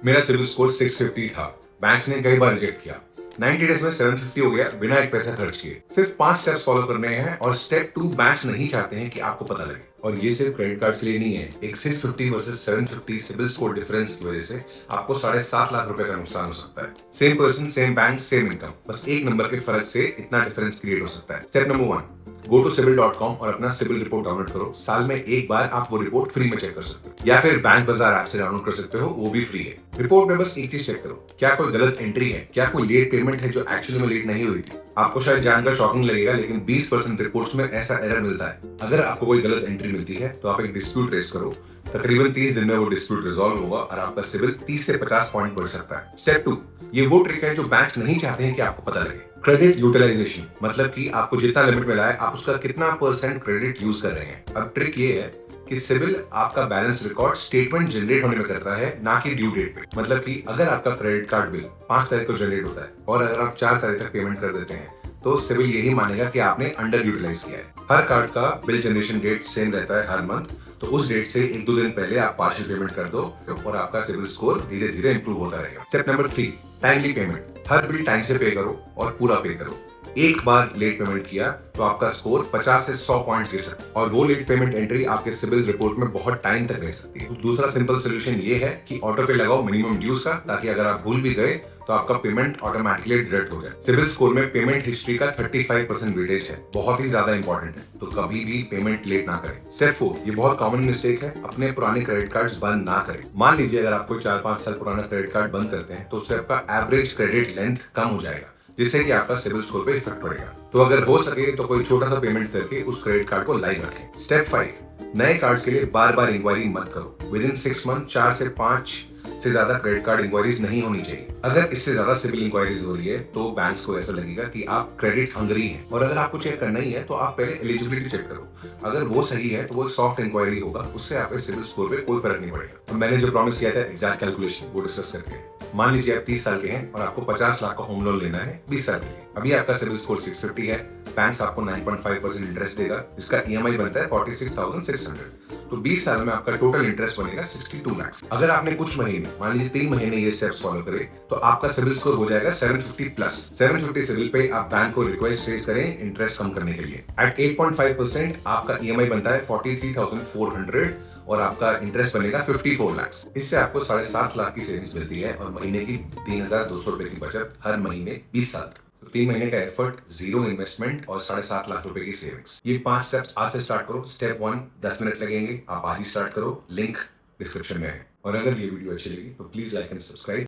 मेरा civil score 650 था। Bank ने कई बार रिजेक्ट किया। 90 डेज में 750 हो गया बिना एक पैसा खर्च किए। सिर्फ 5 स्टेप्स फॉलो करने हैं और स्टेप 2 बैंक्स नहीं चाहते हैं कि आपको पता लगे। और ये सिर्फ क्रेडिट कार्ड के लिए नहीं है। एक 650 वर्सेस 750 सिविल स्कोर डिफरेंस की वजह से आपको 7.5 लाख रुपए का नुकसान हो सकता है। Same person, same bank, same income, बस एक नंबर के फर्क से इतना डिफरेंस क्रिएट हो सकता है। स्टेप नंबर 1, गो टू सिविल.com और अपना सिविल रिपोर्ट डाउनलोड करो। साल में एक बार आप वो रिपोर्ट फ्री में चेक कर सकते हो, या फिर बैंक बाजार ऐप से डाउनलोड कर सकते हो, वो भी फ्री है। रिपोर्ट में बस एक चीज चेक करो, क्या कोई गलत एंट्री है, क्या कोई लेट पेमेंट है जो एक्चुअली में लेट नहीं हुई थी। आपको शायद जानकर शॉकिंग लगेगा, लेकिन 20% रिपोर्ट्स में ऐसा एरर मिलता है। अगर आपको कोई गलत एंट्री मिलती है तो आप एक डिस्प्यूट रेज करो। तकरीबन 30 दिन में वो डिस्प्यूट रिजॉल्व होगा और आपका सिविल 30 से 50 पॉइंट बढ़ सकता है। स्टेप 2, ये वो ट्रिक है जो बैंक्स नहीं चाहते हैं कि आपको पता लगे। क्रेडिट यूटिलाइजेशन, मतलब कि आपको जितना लिमिट मिला है आप उसका कितना परसेंट क्रेडिट यूज कर रहे हैं। अब ट्रिक ये है कि सिविल आपका बैलेंस रिकॉर्ड स्टेटमेंट जनरेट होने में करता है, ना कि ड्यू डेट पे। मतलब कि अगर आपका क्रेडिट कार्ड बिल 5 तारीख को जनरेट होता है और अगर आप 4 तारीख तक पेमेंट कर देते हैं तो सिविल यही मानेगा कि आपने अंडर यूटिलाइज किया है। हर कार्ड का बिल जनरेशन डेट सेम रहता है हर मंथ, तो उस डेट से 1-2 दिन पहले आप पार्शियल पेमेंट कर दो और आपका सिविल स्कोर धीरे धीरे इंप्रूव होता रहेगा। Step number 3, timely payment. हर बिल टाइम से पे करो और पूरा पे करो। एक बार लेट पेमेंट किया तो आपका स्कोर 50 से 100 पॉइंट्स गिर सकता है और वो लेट पेमेंट एंट्री आपके सिविल रिपोर्ट में बहुत टाइम तक रह सकती है। दूसरा सिंपल सोल्यूशन ये है कि ऑटो पे लगाओ मिनिमम ड्यूज का, ताकि अगर आप भूल भी गए तो आपका पेमेंट ऑटोमेटिकली डिडक्ट हो जाए। सिविल स्कोर में पेमेंट हिस्ट्री का 35% वेटेज है, बहुत ही ज्यादा इंपॉर्टेंट है, तो कभी भी पेमेंट लेट ना करें। स्टेप 4, ये बहुत कॉमन मिस्टेक है, अपने पुराने क्रेडिट कार्ड्स बंद ना करें। मान लीजिए अगर आप कोई 4-5 साल पुराना क्रेडिट कार्ड बंद करते हैं तो उससे आपका एवरेज क्रेडिट लेंथ कम हो जाएगा, जिससे कि आपका सिविल स्कोर पे इफेक्ट पड़ेगा। तो अगर हो सके तो कोई छोटा सा पेमेंट करके उस क्रेडिट कार्ड को लाइव रखें। स्टेप 5, नए कार्ड्स के लिए बार बार इंक्वायरी मत करो। विद इन 6 मंथ 4 से 5 से ज्यादा क्रेडिट कार्ड इंक्वायरीज नहीं होनी चाहिए। अगर इससे ज्यादा सिविल इंक्वायरीज हो रही है तो बैंक्स को ऐसा लगेगा कि आप क्रेडिट हंगरी हैं, और अगर आपको चेक करना ही है तो आप पहले एलिजिबिलिटी चेक करो। अगर वो सही है तो वो एक सॉफ्ट इंक्वायरी होगा, उससे आपके सिविल स्कोर पे कोई फर्क नहीं पड़ेगा। तो मैंने जो प्रॉमिस किया था एग्जैक्ट कैलकुलेशन वो डिस्कस करके, मान लीजिए आप 30 साल के हैं और आपको 50 लाख का होम लोन लेना है 20 साल के लिए। अभी आपका सिविल स्कोर 650 है, बैंक आपको 9.5% इंटरेस्ट देगा, इसका ईएमआई बनता है 46,600। तो 20 साल में आपका टोटल इंटरेस्ट बनेगा 62 लाख। अगर आपने कुछ महीने, मान लीजिए 3 महीने ये स्टेप्स फॉलो करे तो आपका सिविल स्कोर हो जाएगा 750 प्लस। 750 सिविल पे आप बैंक को रिक्वेस्ट रेज करें इंटरेस्ट कम करने के लिए। एट 8.5% आपका ईएमआई बनता है 43,400 और आपका इंटरेस्ट बनेगा 54 लाख। इससे आपको 7.5 लाख की सेविंग्स मिलती है और महीने की 3,200 रुपए की बचत हर महीने 20 साल तक। तो 3 महीने का एफर्ट, जीरो इन्वेस्टमेंट और 7.5 लाख रुपए की सेविंग्स। ये 5 स्टेप्स आज से स्टार्ट करो। स्टेप 1 10 मिनट लगेंगे, आप आज ही स्टार्ट करो, लिंक डिस्क्रिप्शन में है। और अगर ये वीडियो अच्छी लगी तो प्लीज लाइक एंड सब्सक्राइब।